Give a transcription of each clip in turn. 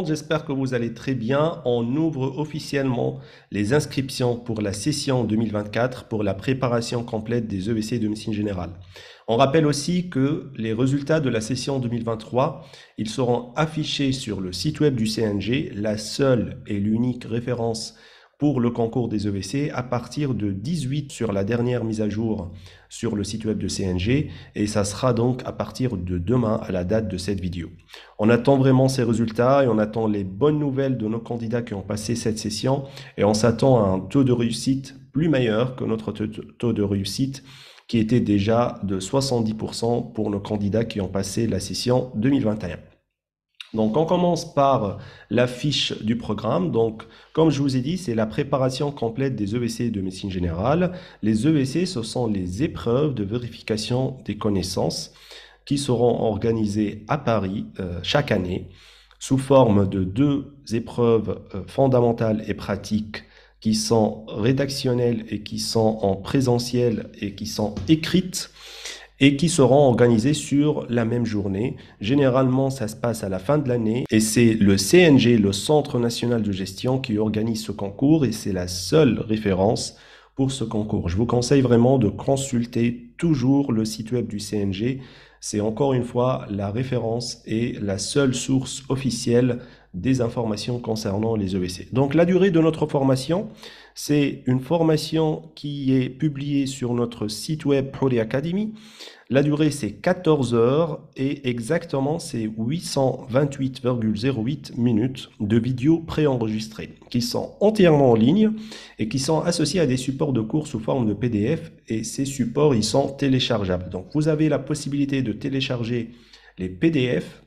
monde, j'espère que vous allez très bien. On ouvre officiellement les inscriptions pour la session 2024 pour la préparation complète des EVC de médecine générale. On rappelle aussi que les résultats de la session 2023, ils seront affichés sur le site web du CNG, la seule et l'unique référence pour le concours des EVC à partir de 18 sur la dernière mise à jour sur le site web de CNG, et ça sera donc à partir de demain à la date de cette vidéo. On attend vraiment ces résultats et on attend les bonnes nouvelles de nos candidats qui ont passé cette session, et on s'attend à un taux de réussite plus meilleur que notre taux de réussite qui était déjà de 70% pour nos candidats qui ont passé la session 2021. Donc, on commence par la fiche du programme. Donc, comme je vous ai dit, c'est la préparation complète des EVC de médecine générale. Les EVC, ce sont les épreuves de vérification des connaissances qui seront organisées à Paris chaque année sous forme de 2 épreuves fondamentales et pratiques qui sont rédactionnelles et qui sont en présentiel et qui sont écrites, et qui seront organisés sur la même journée. Généralement, ça se passe à la fin de l'année et c'est le CNG, le Centre National de Gestion, qui organise ce concours et c'est la seule référence pour ce concours. Je vous conseille vraiment de consulter toujours le site web du CNG. C'est encore une fois la référence et la seule source officielle des informations concernant les EVC. Donc la durée de notre formation, c'est une formation qui est publiée sur notre site web Poly Academy. La durée, c'est 14 heures et exactement, c'est 828,08 minutes de vidéos préenregistrées qui sont entièrement en ligne et qui sont associés à des supports de cours sous forme de PDF, et ces supports, ils sont téléchargeables. Donc, vous avez la possibilité de télécharger les PDF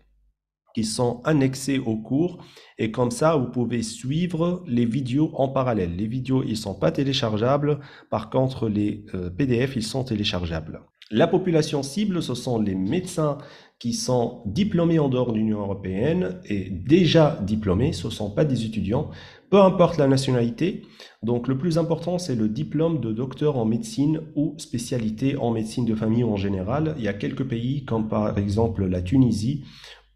qui sont annexés au cours, et comme ça, vous pouvez suivre les vidéos en parallèle. Les vidéos, ils ne sont pas téléchargeables. Par contre, les PDF, ils sont téléchargeables. La population cible, ce sont les médecins qui sont diplômés en dehors de l'Union européenne et déjà diplômés, ce ne sont pas des étudiants, peu importe la nationalité. Donc le plus important, c'est le diplôme de docteur en médecine ou spécialité en médecine de famille ou en général. Il y a quelques pays, comme par exemple la Tunisie,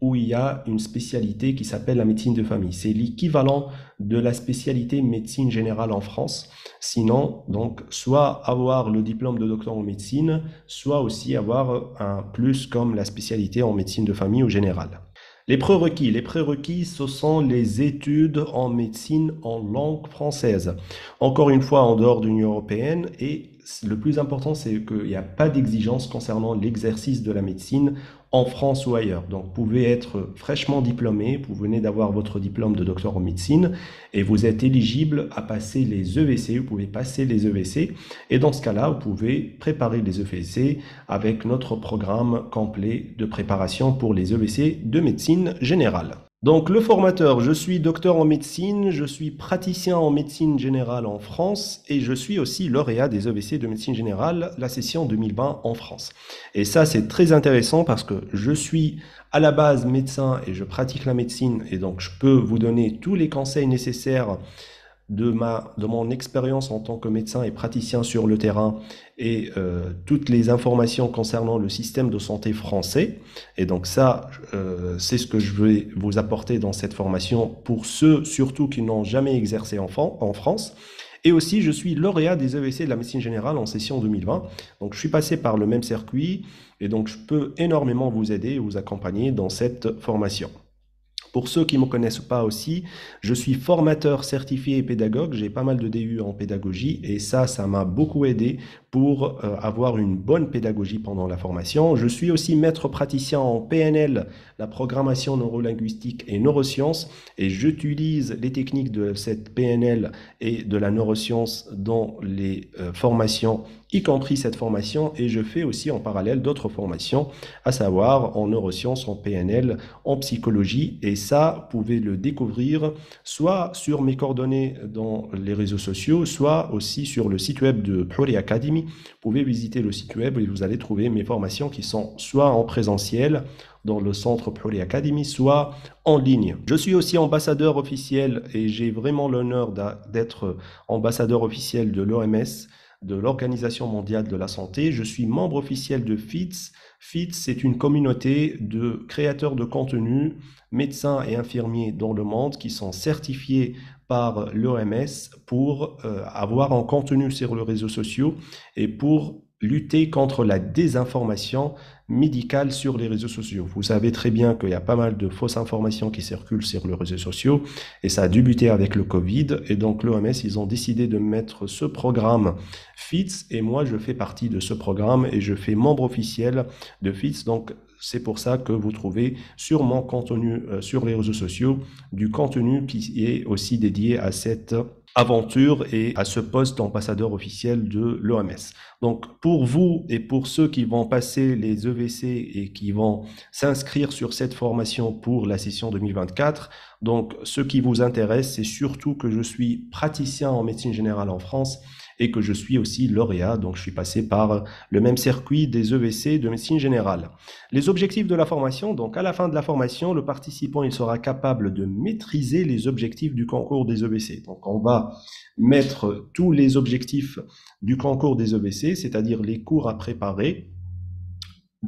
où il y a une spécialité qui s'appelle la médecine de famille. C'est l'équivalent de la spécialité médecine générale en France. Sinon, donc, soit avoir le diplôme de docteur en médecine, soit aussi avoir un plus comme la spécialité en médecine de famille ou générale. Les prérequis. Les prérequis, ce sont les études en médecine en langue française. Encore une fois, en dehors de l'Union européenne, et le plus important, c'est qu'il n'y a pas d'exigence concernant l'exercice de la médecine en France ou ailleurs. Donc, vous pouvez être fraîchement diplômé, vous venez d'avoir votre diplôme de docteur en médecine et vous êtes éligible à passer les EVC, vous pouvez passer les EVC, et dans ce cas-là, vous pouvez préparer les EVC avec notre programme complet de préparation pour les EVC de médecine générale. Donc le formateur, je suis docteur en médecine, je suis praticien en médecine générale en France et je suis aussi lauréat des EVC de médecine générale, la session 2020 en France. Et ça, c'est très intéressant parce que je suis à la base médecin et je pratique la médecine, et donc je peux vous donner tous les conseils nécessaires de mon expérience en tant que médecin et praticien sur le terrain, et toutes les informations concernant le système de santé français. Et donc ça, c'est ce que je vais vous apporter dans cette formation pour ceux surtout qui n'ont jamais exercé en France. Et aussi, je suis lauréat des EVC de la médecine générale en session 2020. Donc je suis passé par le même circuit et donc je peux énormément vous aider et vous accompagner dans cette formation. Pour ceux qui ne me connaissent pas aussi, je suis formateur certifié et pédagogue. J'ai pas mal de DU en pédagogie et ça m'a beaucoup aidé pour avoir une bonne pédagogie pendant la formation. Je suis aussi maître praticien en PNL, la programmation neurolinguistique et neurosciences, et j'utilise les techniques de cette PNL et de la neuroscience dans les formations, y compris cette formation, et je fais aussi en parallèle d'autres formations, à savoir en neurosciences, en PNL, en psychologie, et ça, vous pouvez le découvrir soit sur mes coordonnées dans les réseaux sociaux, soit aussi sur le site web de Poly Academy. Vous pouvez visiter le site web et vous allez trouver mes formations qui sont soit en présentiel dans le centre Poly Academy, soit en ligne. Je suis aussi ambassadeur officiel et j'ai vraiment l'honneur d'être ambassadeur officiel de l'OMS de l'Organisation mondiale de la santé. Je suis membre officiel de FITS. FITS, c'est une communauté de créateurs de contenu, médecins et infirmiers dans le monde qui sont certifiés par l'OMS pour avoir un contenu sur les réseaux sociaux et pour lutter contre la désinformation médicale sur les réseaux sociaux. Vous savez très bien qu'il y a pas mal de fausses informations qui circulent sur les réseaux sociaux et ça a débuté avec le Covid et donc l'OMS, ils ont décidé de mettre ce programme FITS et moi je fais partie de ce programme et je fais membre officiel de FITS. Donc c'est pour ça que vous trouvez sur mon contenu sur les réseaux sociaux du contenu qui est aussi dédié à cette aventure et à ce poste d'ambassadeur officiel de l'OMS. Donc pour vous et pour ceux qui vont passer les EVC et qui vont s'inscrire sur cette formation pour la session 2024, donc ce qui vous intéresse, c'est surtout que je suis praticien en médecine générale en France et que je suis aussi lauréat, donc je suis passé par le même circuit des EVC de médecine générale. Les objectifs de la formation, donc à la fin de la formation, le participant il sera capable de maîtriser les objectifs du concours des EVC. Donc on va mettre tous les objectifs du concours des EVC, c'est-à-dire les cours à préparer.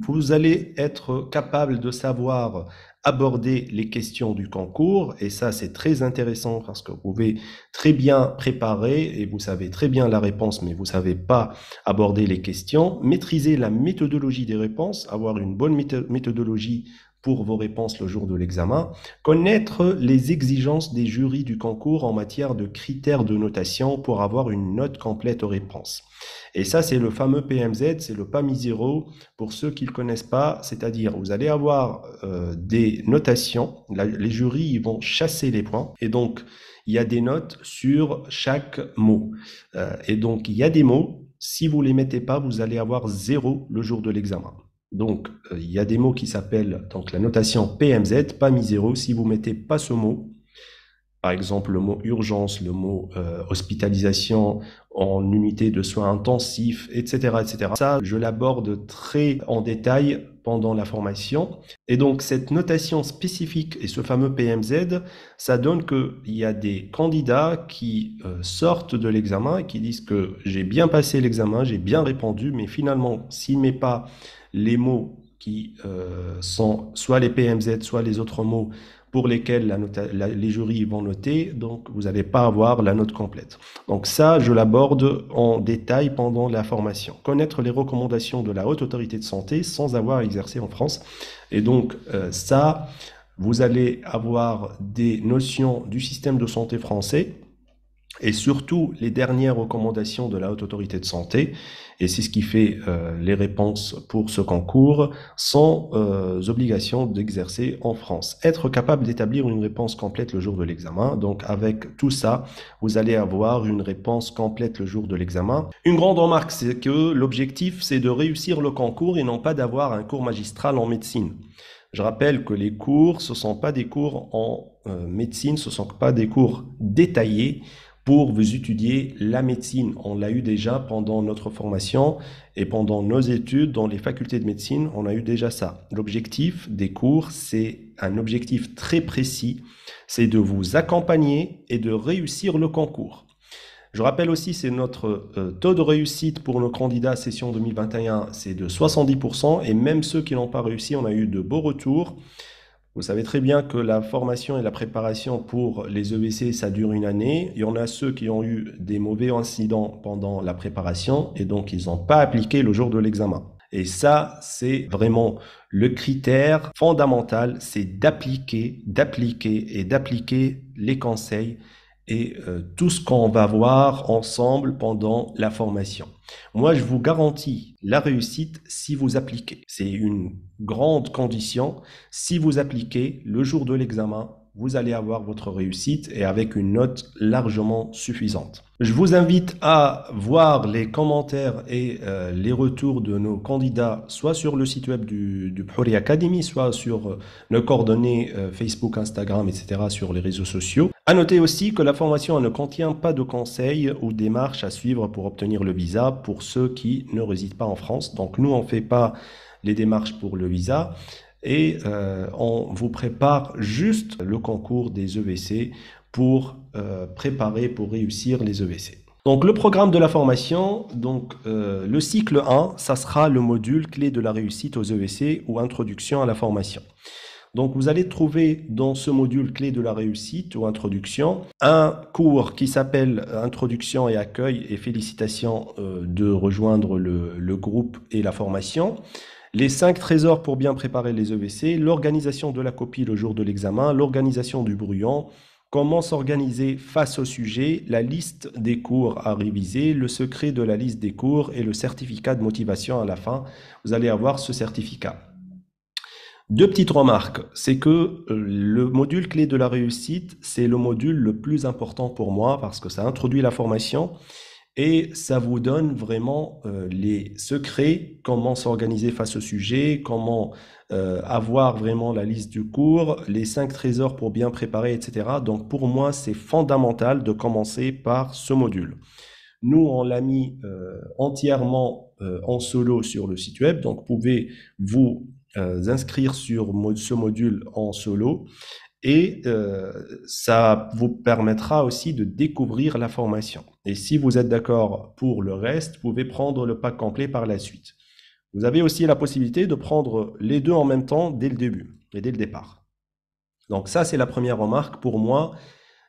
Vous allez être capable de savoir aborder les questions du concours et ça c'est très intéressant parce que vous pouvez très bien préparer et vous savez très bien la réponse mais vous savez pas aborder les questions, maîtriser la méthodologie des réponses, avoir une bonne méthodologie pour vos réponses le jour de l'examen, connaître les exigences des jurys du concours en matière de critères de notation pour avoir une note complète aux réponses. Et ça, c'est le fameux PMZ, c'est le PAMI 0 pour ceux qui ne le connaissent pas, c'est-à-dire vous allez avoir des notations, les jurys ils vont chasser les points, et donc il y a des notes sur chaque mot. Et donc il y a des mots, si vous ne les mettez pas, vous allez avoir 0 le jour de l'examen. Donc, il y a des mots qui s'appellent donc la notation PMZ, PAMI 0. Si vous mettez pas ce mot, par exemple le mot urgence, le mot hospitalisation en unité de soins intensifs, etc., etc. Ça, je l'aborde très en détail pendant la formation. Et donc, cette notation spécifique et ce fameux PMZ, ça donne qu'il y a des candidats qui sortent de l'examen et qui disent que j'ai bien passé l'examen, j'ai bien répondu, mais finalement, s'il ne met pas les mots qui sont soit les PMZ, soit les autres mots pour lesquels les jurys vont noter, donc vous n'allez pas avoir la note complète. Donc ça, je l'aborde en détail pendant la formation. Connaître les recommandations de la Haute Autorité de Santé sans avoir exercé en France. Et donc ça, vous allez avoir des notions du système de santé français, et surtout les dernières recommandations de la Haute Autorité de Santé, et c'est ce qui fait les réponses pour ce concours, sans obligation d'exercer en France. Être capable d'établir une réponse complète le jour de l'examen, donc avec tout ça, vous allez avoir une réponse complète le jour de l'examen. Une grande remarque, c'est que l'objectif, c'est de réussir le concours et non pas d'avoir un cours magistral en médecine. Je rappelle que les cours, ce ne sont pas des cours en médecine, ce ne sont pas des cours détaillés, pour vous étudier la médecine. On l'a eu déjà pendant notre formation et pendant nos études dans les facultés de médecine, on a eu déjà ça. L'objectif des cours, c'est un objectif très précis, c'est de vous accompagner et de réussir le concours. Je rappelle aussi, c'est notre taux de réussite pour nos candidats à session 2021, c'est de 70%, et même ceux qui n'ont pas réussi, on a eu de beaux retours. Vous savez très bien que la formation et la préparation pour les EVC, ça dure une année. Il y en a ceux qui ont eu des mauvais incidents pendant la préparation et donc ils n'ont pas appliqué le jour de l'examen. Et ça, c'est vraiment le critère fondamental, c'est d'appliquer les conseils et tout ce qu'on va voir ensemble pendant la formation. Moi, je vous garantis la réussite si vous appliquez. C'est une grande condition. Si vous appliquez, le jour de l'examen, vous allez avoir votre réussite et avec une note largement suffisante. Je vous invite à voir les commentaires et les retours de nos candidats, soit sur le site web du Phouri Academy, soit sur nos coordonnées Facebook, Instagram, etc., sur les réseaux sociaux. À noter aussi que la formation ne contient pas de conseils ou démarches à suivre pour obtenir le visa pour ceux qui ne résident pas en France. Donc nous, on ne fait pas les démarches pour le visa et on vous prépare juste le concours des EVC pour préparer, pour réussir les EVC. Donc, le programme de la formation, donc, le cycle 1, ça sera le module clé de la réussite aux EVC ou introduction à la formation. Donc, vous allez trouver dans ce module clé de la réussite ou introduction un cours qui s'appelle Introduction et accueil et félicitations de rejoindre le groupe et la formation. Les 5 trésors pour bien préparer les EVC, l'organisation de la copie le jour de l'examen, l'organisation du brouillon, comment s'organiser face au sujet, la liste des cours à réviser, le secret de la liste des cours et le certificat de motivation à la fin. Vous allez avoir ce certificat. Deux petites remarques, c'est que le module clé de la réussite, c'est le module le plus important pour moi parce que ça introduit la formation et ça vous donne vraiment les secrets, comment s'organiser face au sujet, comment avoir vraiment la liste du cours, les 5 trésors pour bien préparer, etc. Donc pour moi, c'est fondamental de commencer par ce module. Nous, on l'a mis entièrement en solo sur le site web, donc vous pouvez vous inscrire sur ce module en solo et ça vous permettra aussi de découvrir la formation. Et si vous êtes d'accord pour le reste, vous pouvez prendre le pack complet par la suite. Vous avez aussi la possibilité de prendre les deux en même temps dès le début et dès le départ. Donc ça, c'est la première remarque. Pour moi,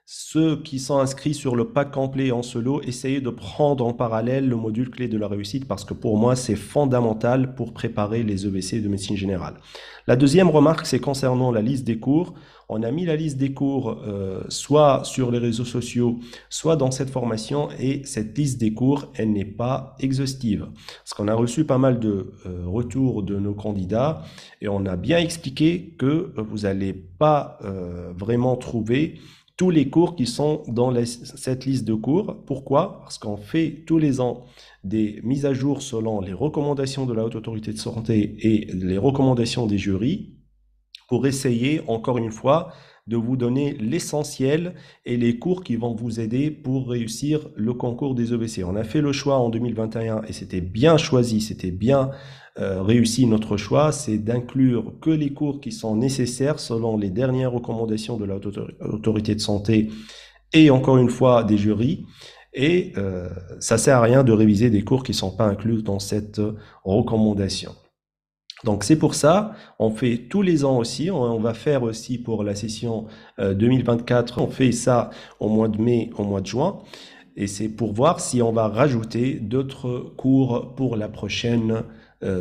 ceux qui sont inscrits sur le pack complet en solo, essayez de prendre en parallèle le module clé de la réussite parce que pour moi, c'est fondamental pour préparer les EVC de médecine générale. La deuxième remarque, c'est concernant la liste des cours. On a mis la liste des cours soit sur les réseaux sociaux, soit dans cette formation et cette liste des cours, elle n'est pas exhaustive. Parce qu'on a reçu pas mal de retours de nos candidats et on a bien expliqué que vous n'allez pas vraiment trouver tous les cours qui sont dans cette liste de cours. Pourquoi? Parce qu'on fait tous les ans des mises à jour selon les recommandations de la Haute Autorité de Santé et les recommandations des jurys pour essayer, encore une fois, de vous donner l'essentiel et les cours qui vont vous aider pour réussir le concours des EVC. On a fait le choix en 2021 et c'était bien choisi, c'était bien réussi notre choix, c'est d'inclure que les cours qui sont nécessaires selon les dernières recommandations de la Haute Autorité de Santé et encore une fois des jurys. Et ça sert à rien de réviser des cours qui ne sont pas inclus dans cette recommandation. Donc c'est pour ça, on fait tous les ans aussi, on va faire aussi pour la session 2024, on fait ça au mois de mai, au mois de juin, et c'est pour voir si on va rajouter d'autres cours pour la prochaine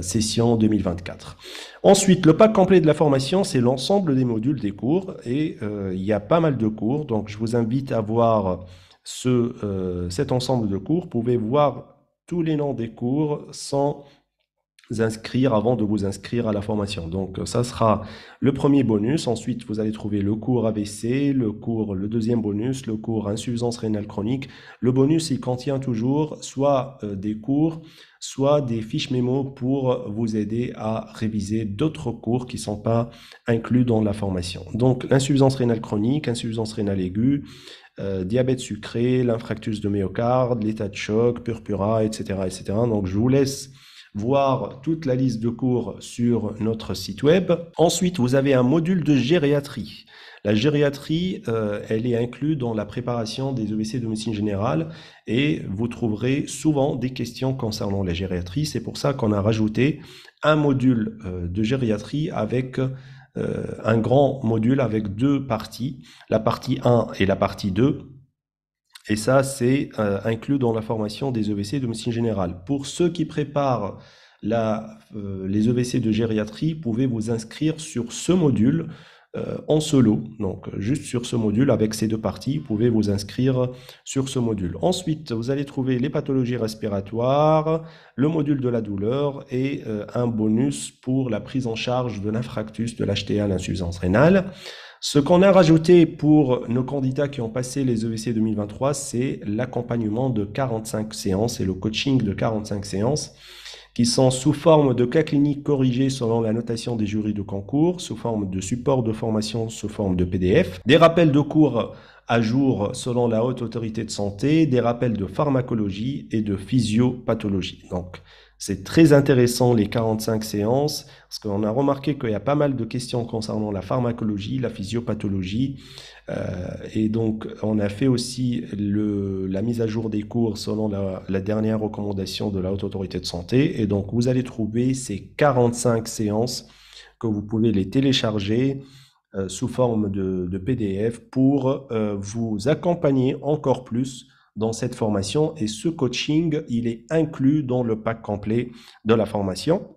session 2024. Ensuite, le pack complet de la formation, c'est l'ensemble des modules des cours, et il y a pas mal de cours, donc je vous invite à voir cet ensemble de cours. Vous pouvez voir tous les noms des cours sans inscrire avant de vous inscrire à la formation. Donc ça sera le premier bonus. Ensuite, vous allez trouver le cours AVC, le deuxième bonus, le cours insuffisance rénale chronique. Le bonus, il contient toujours soit des cours, soit des fiches mémo pour vous aider à réviser d'autres cours qui ne sont pas inclus dans la formation. Donc l'insuffisance rénale chronique, insuffisance rénale aiguë, diabète sucré, l'infarctus de myocarde, l'état de choc, purpura, etc., etc. Donc je vous laisse voir toute la liste de cours sur notre site web. Ensuite, vous avez un module de gériatrie. La gériatrie, elle est inclue dans la préparation des EVC de médecine générale et vous trouverez souvent des questions concernant la gériatrie. C'est pour ça qu'on a rajouté un module de gériatrie avec un grand module avec deux parties, la partie 1 et la partie 2. Et ça, c'est inclus dans la formation des EVC de médecine générale. Pour ceux qui préparent les EVC de gériatrie, vous pouvez vous inscrire sur ce module en solo. Donc, juste sur ce module, avec ces deux parties, vous pouvez vous inscrire sur ce module. Ensuite, vous allez trouver les pathologies respiratoires, le module de la douleur et un bonus pour la prise en charge de l'infarctus, de l'HTA, l'insuffisance rénale. Ce qu'on a rajouté pour nos candidats qui ont passé les EVC 2023, c'est l'accompagnement de 45 séances et le coaching de 45 séances qui sont sous forme de cas cliniques corrigés selon la notation des jurys de concours, sous forme de support de formation, sous forme de PDF, des rappels de cours à jour selon la Haute Autorité de Santé, des rappels de pharmacologie et de physiopathologie. Donc, c'est très intéressant les 45 séances, parce qu'on a remarqué qu'il y a pas mal de questions concernant la pharmacologie, la physiopathologie, et donc on a fait aussi la mise à jour des cours selon la dernière recommandation de la Haute Autorité de Santé, et donc vous allez trouver ces 45 séances que vous pouvez les télécharger sous forme de PDF pour vous accompagner encore plus dans cette formation. Et ce coaching, il est inclus dans le pack complet de la formation.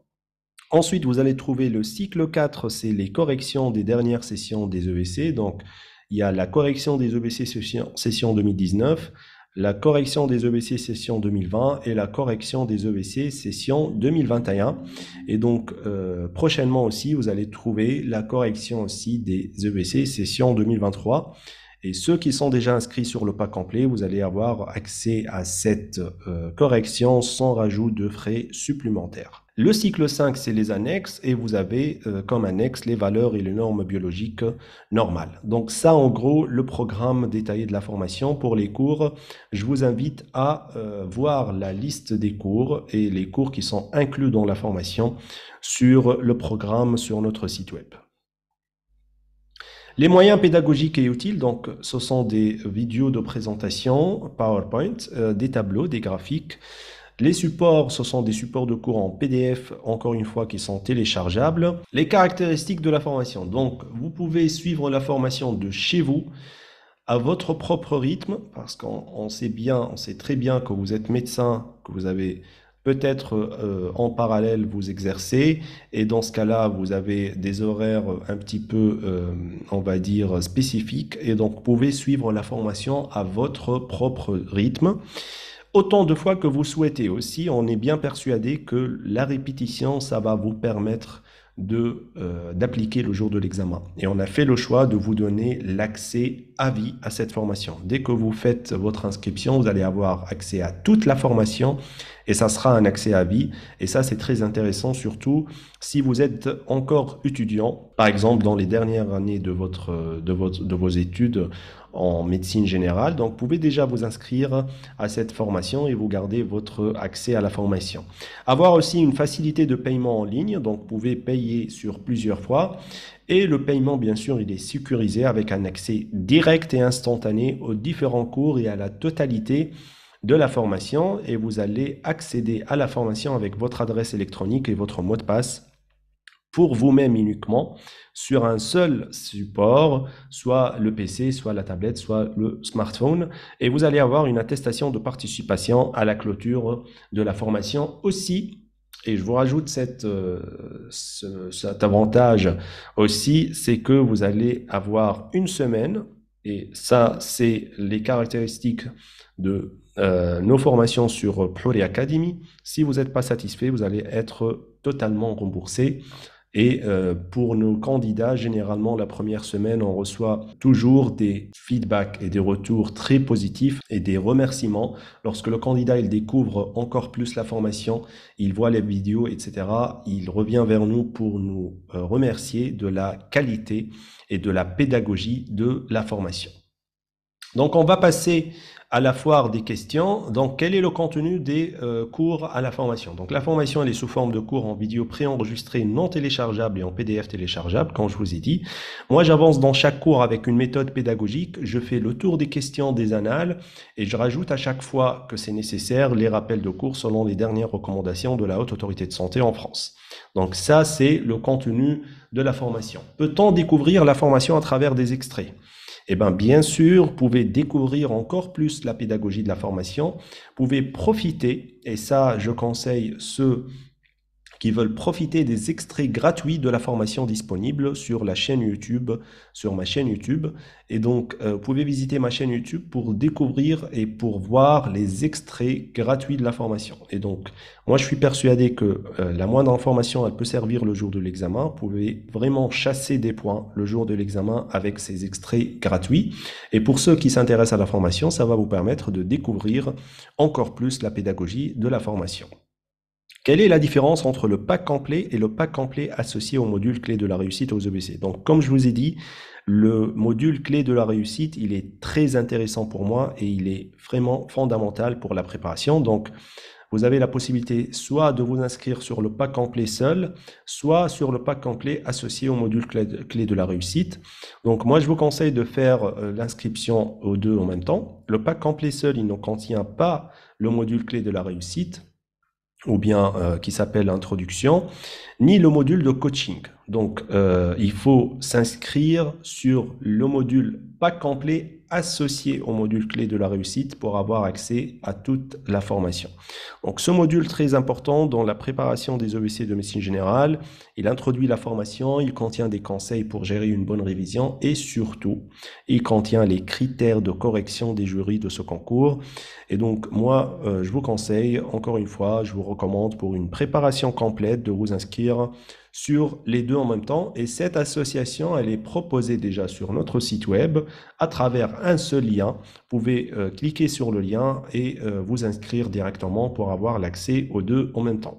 Ensuite, vous allez trouver le cycle 4, c'est les corrections des dernières sessions des EVC. Donc, il y a la correction des EVC session 2019, la correction des EVC session 2020 et la correction des EVC session 2021. Et donc, prochainement aussi, vous allez trouver la correction aussi des EVC session 2023. Et ceux qui sont déjà inscrits sur le pack complet, vous allez avoir accès à cette correction sans rajout de frais supplémentaires. Le cycle 5, c'est les annexes, et vous avez comme annexe les valeurs et les normes biologiques normales. Donc ça, en gros, le programme détaillé de la formation pour les cours. Je vous invite à voir la liste des cours et les cours qui sont inclus dans la formation sur le programme sur notre site web. Les moyens pédagogiques et utiles, donc, ce sont des vidéos de présentation, PowerPoint, des tableaux, des graphiques. Les supports, ce sont des supports de cours en PDF, encore une fois, qui sont téléchargeables. Les caractéristiques de la formation. Donc, vous pouvez suivre la formation de chez vous, à votre propre rythme, parce qu'on sait très bien que vous êtes médecin, que vous avez peut-être en parallèle vous exercer, et dans ce cas-là, vous avez des horaires un petit peu, on va dire, spécifiques, et donc vous pouvez suivre la formation à votre propre rythme. Autant de fois que vous souhaitez aussi, on est bien persuadé que la répétition, ça va vous permettre d'appliquer le jour de l'examen. Et on a fait le choix de vous donner l'accès à vie à cette formation. Dès que vous faites votre inscription, vous allez avoir accès à toute la formation et ça sera un accès à vie. Et ça, c'est très intéressant, surtout si vous êtes encore étudiant, par exemple dans les dernières années de vos études en médecine générale. Donc, vous pouvez déjà vous inscrire à cette formation et vous garder votre accès à la formation. Avoir aussi une facilité de paiement en ligne, donc vous pouvez payer sur plusieurs fois. Et le paiement, bien sûr, il est sécurisé avec un accès direct et instantané aux différents cours et à la totalité de la formation. Et vous allez accéder à la formation avec votre adresse électronique et votre mot de passe pour vous-même uniquement sur un seul support, soit le PC, soit la tablette, soit le smartphone. Et vous allez avoir une attestation de participation à la clôture de la formation aussi. Et je vous rajoute cet avantage aussi, c'est que vous allez avoir une semaine, et ça, c'est les caractéristiques de nos formations sur Plouri Academy. Si vous n'êtes pas satisfait, vous allez être totalement remboursé. Et pour nos candidats, généralement, la première semaine, on reçoit toujours des feedbacks et des retours très positifs et des remerciements. Lorsque le candidat il découvre encore plus la formation, il voit les vidéos, etc., il revient vers nous pour nous remercier de la qualité et de la pédagogie de la formation. Donc, on va passer à la foire des questions. Donc, quel est le contenu des cours à la formation? Donc, la formation, elle est sous forme de cours en vidéo préenregistré, non téléchargeable et en PDF téléchargeable, comme je vous ai dit. Moi, j'avance dans chaque cours avec une méthode pédagogique. Je fais le tour des questions des annales et je rajoute à chaque fois que c'est nécessaire les rappels de cours selon les dernières recommandations de la Haute Autorité de Santé en France. Donc, ça, c'est le contenu de la formation. Peut-on découvrir la formation à travers des extraits? Eh bien sûr, vous pouvez découvrir encore plus la pédagogie de la formation. Vous pouvez profiter, et ça, je conseille ceux qui veulent profiter des extraits gratuits de la formation disponible sur la chaîne YouTube, sur ma chaîne YouTube. Et donc, vous pouvez visiter ma chaîne YouTube pour découvrir et pour voir les extraits gratuits de la formation. Et donc, moi, je suis persuadé que la moindre information, elle peut servir le jour de l'examen. Vous pouvez vraiment chasser des points le jour de l'examen avec ces extraits gratuits. Et pour ceux qui s'intéressent à la formation, ça va vous permettre de découvrir encore plus la pédagogie de la formation. Quelle est la différence entre le pack complet et le pack complet associé au module clé de la réussite aux EBC? Donc, comme je vous ai dit, le module clé de la réussite, il est très intéressant pour moi et il est vraiment fondamental pour la préparation. Donc, vous avez la possibilité soit de vous inscrire sur le pack complet seul, soit sur le pack complet associé au module clé de la réussite. Donc moi, je vous conseille de faire l'inscription aux deux en même temps. Le pack complet seul, il ne contient pas le module clé de la réussite, ou bien qui s'appelle introduction, ni le module de coaching. Donc, il faut s'inscrire sur le module pack complet associé au module clé de la réussite pour avoir accès à toute la formation. Donc, ce module très important dans la préparation des EBC de médecine générale, il introduit la formation, il contient des conseils pour gérer une bonne révision et surtout, il contient les critères de correction des jurys de ce concours. Et donc, moi, je vous conseille, encore une fois, je vous recommande pour une préparation complète de vous inscrire sur les deux en même temps. Et cette association, elle est proposée déjà sur notre site web à travers un seul lien. Vous pouvez cliquer sur le lien et vous inscrire directement pour avoir l'accès aux deux en même temps.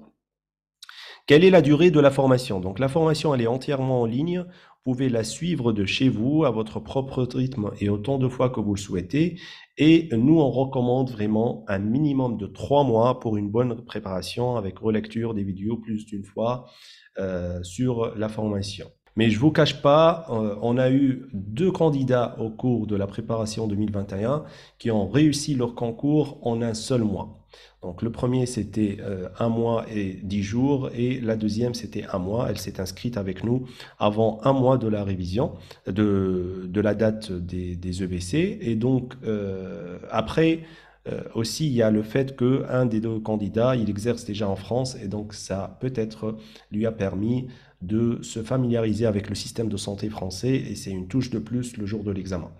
Quelle est la durée de la formation? Donc la formation, elle est entièrement en ligne. Vous pouvez la suivre de chez vous à votre propre rythme et autant de fois que vous le souhaitez. Et nous, on recommande vraiment un minimum de 3 mois pour une bonne préparation avec relecture des vidéos plus d'une fois sur la formation. Mais je vous cache pas, on a eu 2 candidats au cours de la préparation 2021 qui ont réussi leur concours en un seul mois. Donc le premier, c'était 1 mois et 10 jours et la deuxième, c'était 1 mois. Elle s'est inscrite avec nous avant 1 mois de la révision, de la date des EBC. Et donc après, aussi, il y a le fait qu'un des 2 candidats, il exerce déjà en France et donc ça peut-être lui a permis de se familiariser avec le système de santé français et c'est une touche de plus le jour de l'examen.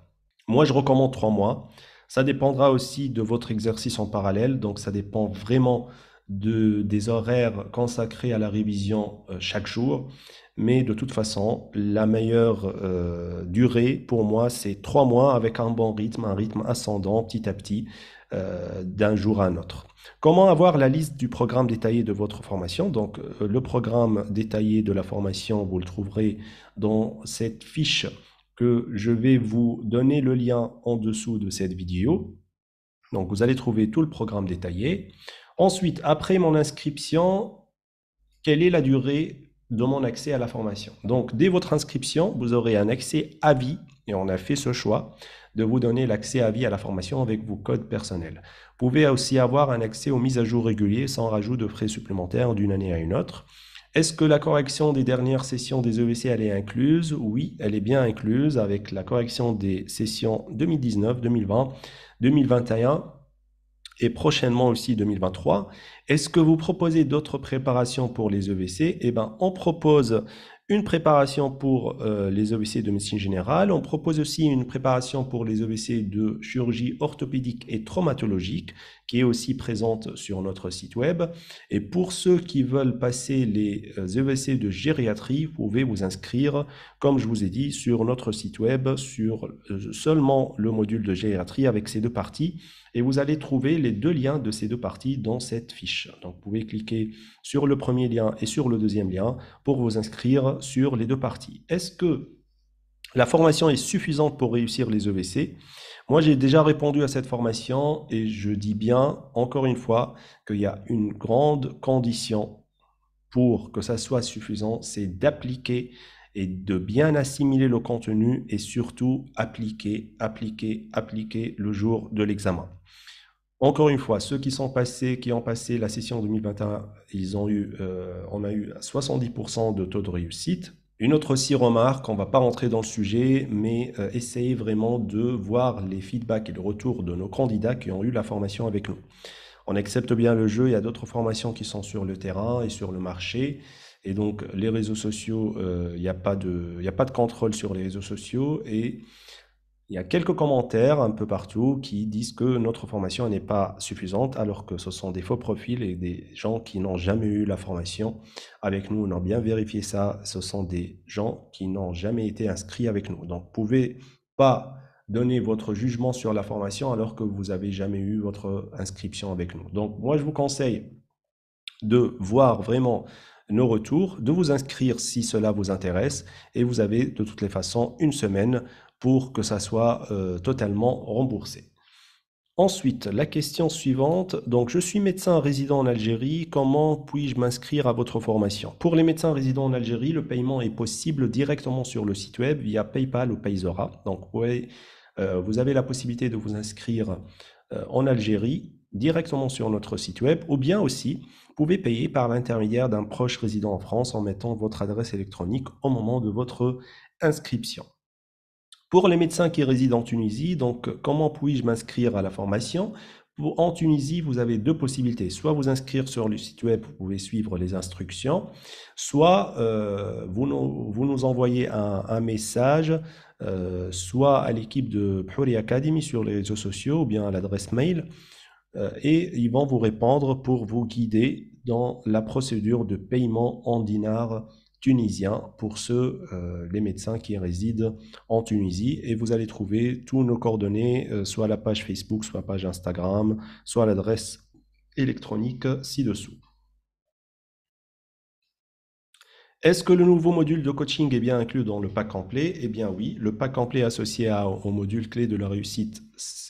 Moi, je recommande 3 mois. Ça dépendra aussi de votre exercice en parallèle, donc ça dépend vraiment des horaires consacrés à la révision chaque jour. Mais de toute façon, la meilleure durée pour moi, c'est 3 mois avec un rythme ascendant petit à petit d'un jour à un autre. Comment avoir la liste du programme détaillé de votre formation? Donc, le programme détaillé de la formation, vous le trouverez dans cette fiche que je vais vous donner le lien en dessous de cette vidéo. Donc, vous allez trouver tout le programme détaillé. Ensuite, après mon inscription, quelle est la durée de mon accès à la formation? Donc, dès votre inscription, vous aurez un accès à vie, et on a fait ce choix de vous donner l'accès à vie à la formation avec vos codes personnels. Vous pouvez aussi avoir un accès aux mises à jour réguliers sans rajout de frais supplémentaires d'une année à une autre. Est-ce que la correction des dernières sessions des EVC, elle est incluse? Oui, elle est bien incluse avec la correction des sessions 2019, 2020, 2021 et prochainement aussi 2023. Est-ce que vous proposez d'autres préparations pour les EVC? Eh bien, on propose une préparation pour les EVC de médecine générale. On propose aussi une préparation pour les EVC de chirurgie orthopédique et traumatologique qui est aussi présente sur notre site web. Et pour ceux qui veulent passer les EVC de gériatrie, vous pouvez vous inscrire, comme je vous ai dit, sur notre site web, sur seulement le module de gériatrie avec ces deux parties. Et vous allez trouver les deux liens de ces deux parties dans cette fiche. Donc, vous pouvez cliquer sur le premier lien et sur le deuxième lien pour vous inscrire sur les deux parties. Est-ce que la formation est suffisante pour réussir les EVC? Moi, j'ai déjà répondu à cette formation et je dis bien, encore une fois, qu'il y a une grande condition pour que ça soit suffisant, c'est d'appliquer et de bien assimiler le contenu et surtout appliquer le jour de l'examen. Encore une fois, ceux qui ont passé la session 2021, on a eu 70% de taux de réussite. Une autre aussi remarque, on ne va pas rentrer dans le sujet, mais essayez vraiment de voir les feedbacks et le retour de nos candidats qui ont eu la formation avec nous. On accepte bien le jeu, il y a d'autres formations qui sont sur le terrain et sur le marché. Et donc, les réseaux sociaux, il n'y a pas de contrôle sur les réseaux sociaux et il y a quelques commentaires un peu partout qui disent que notre formation n'est pas suffisante, alors que ce sont des faux profils et des gens qui n'ont jamais eu la formation avec nous. On a bien vérifié ça. Ce sont des gens qui n'ont jamais été inscrits avec nous. Donc, vous ne pouvez pas donner votre jugement sur la formation alors que vous n'avez jamais eu votre inscription avec nous. Donc, moi, je vous conseille de voir vraiment nos retours, de vous inscrire si cela vous intéresse, et vous avez de toutes les façons une semaine pour que ça soit totalement remboursé. Ensuite, la question suivante. Donc, je suis médecin résident en Algérie. Comment puis-je m'inscrire à votre formation? Pour les médecins résidents en Algérie, le paiement est possible directement sur le site web via PayPal ou Payzora. Donc, vous avez la possibilité de vous inscrire en Algérie directement sur notre site web, ou bien aussi, vous pouvez payer par l'intermédiaire d'un proche résident en France en mettant votre adresse électronique au moment de votre inscription. Pour les médecins qui résident en Tunisie, donc comment puis-je m'inscrire à la formation? En Tunisie, vous avez deux possibilités. Soit vous inscrire sur le site web, vous pouvez suivre les instructions, soit vous nous envoyez un message, soit à l'équipe de Phouri Academy sur les réseaux sociaux ou bien à l'adresse mail, et ils vont vous répondre pour vous guider dans la procédure de paiement en dinars tunisiens pour ceux, les médecins qui résident en Tunisie. Et vous allez trouver tous nos coordonnées, soit à la page Facebook, soit à la page Instagram, soit à l'adresse électronique ci-dessous. Est-ce que le nouveau module de coaching est bien inclus dans le pack complet? Eh bien oui, le pack complet associé au module clé de la réussite,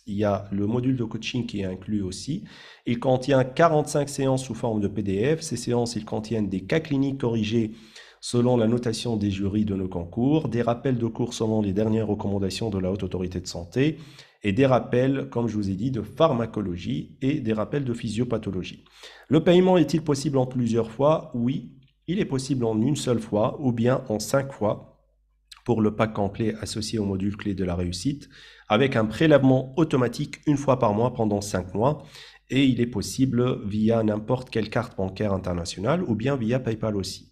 il y a le module de coaching qui est inclus aussi. Il contient 45 séances sous forme de PDF. Ces séances, ils contiennent des cas cliniques corrigés selon la notation des jurys de nos concours, des rappels de cours selon les dernières recommandations de la Haute Autorité de Santé, et des rappels, comme je vous ai dit, de pharmacologie et des rappels de physiopathologie. Le paiement est-il possible en plusieurs fois? Oui. Il est possible en une seule fois ou bien en 5 fois pour le pack complet associé au module clé de la réussite, avec un prélèvement automatique une fois par mois pendant 5 mois. Et il est possible via n'importe quelle carte bancaire internationale ou bien via PayPal aussi.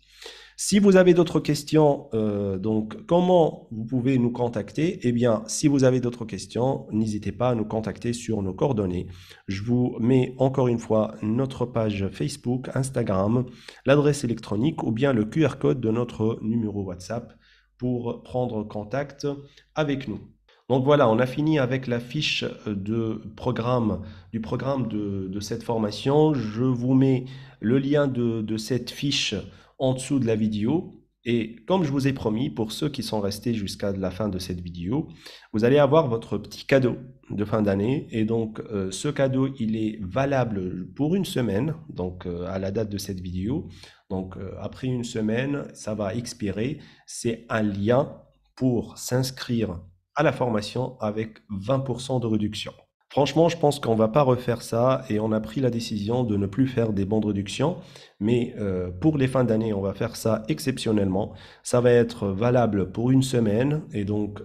Si vous avez d'autres questions, donc comment vous pouvez nous contacter? Eh bien, si vous avez d'autres questions, n'hésitez pas à nous contacter sur nos coordonnées. Je vous mets encore une fois notre page Facebook, Instagram, l'adresse électronique ou bien le QR code de notre numéro WhatsApp pour prendre contact avec nous. Donc voilà, on a fini avec la fiche du programme de cette formation. Je vous mets le lien de cette fiche en dessous de la vidéo. Et comme je vous ai promis, pour ceux qui sont restés jusqu'à la fin de cette vidéo, vous allez avoir votre petit cadeau de fin d'année. Et donc, ce cadeau, il est valable pour une semaine, donc à la date de cette vidéo. Donc, après une semaine, ça va expirer. C'est un lien pour s'inscrire à la formation avec 20% de réduction. Franchement, je pense qu'on ne va pas refaire ça et on a pris la décision de ne plus faire des bons de réduction. Mais pour les fins d'année, on va faire ça exceptionnellement. Ça va être valable pour une semaine. Et donc,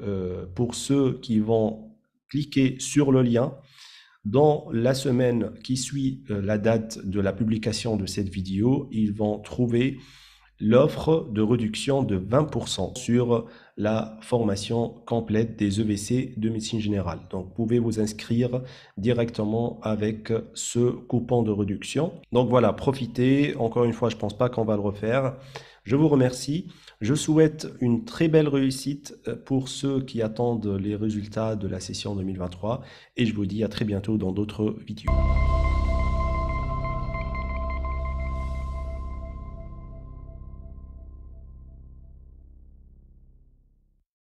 pour ceux qui vont cliquer sur le lien, dans la semaine qui suit la date de la publication de cette vidéo, ils vont trouver l'offre de réduction de 20% sur la formation complète des EVC de médecine générale. Donc, vous pouvez vous inscrire directement avec ce coupon de réduction. Donc voilà, profitez. Encore une fois, je ne pense pas qu'on va le refaire. Je vous remercie. Je souhaite une très belle réussite pour ceux qui attendent les résultats de la session 2023 et je vous dis à très bientôt dans d'autres vidéos.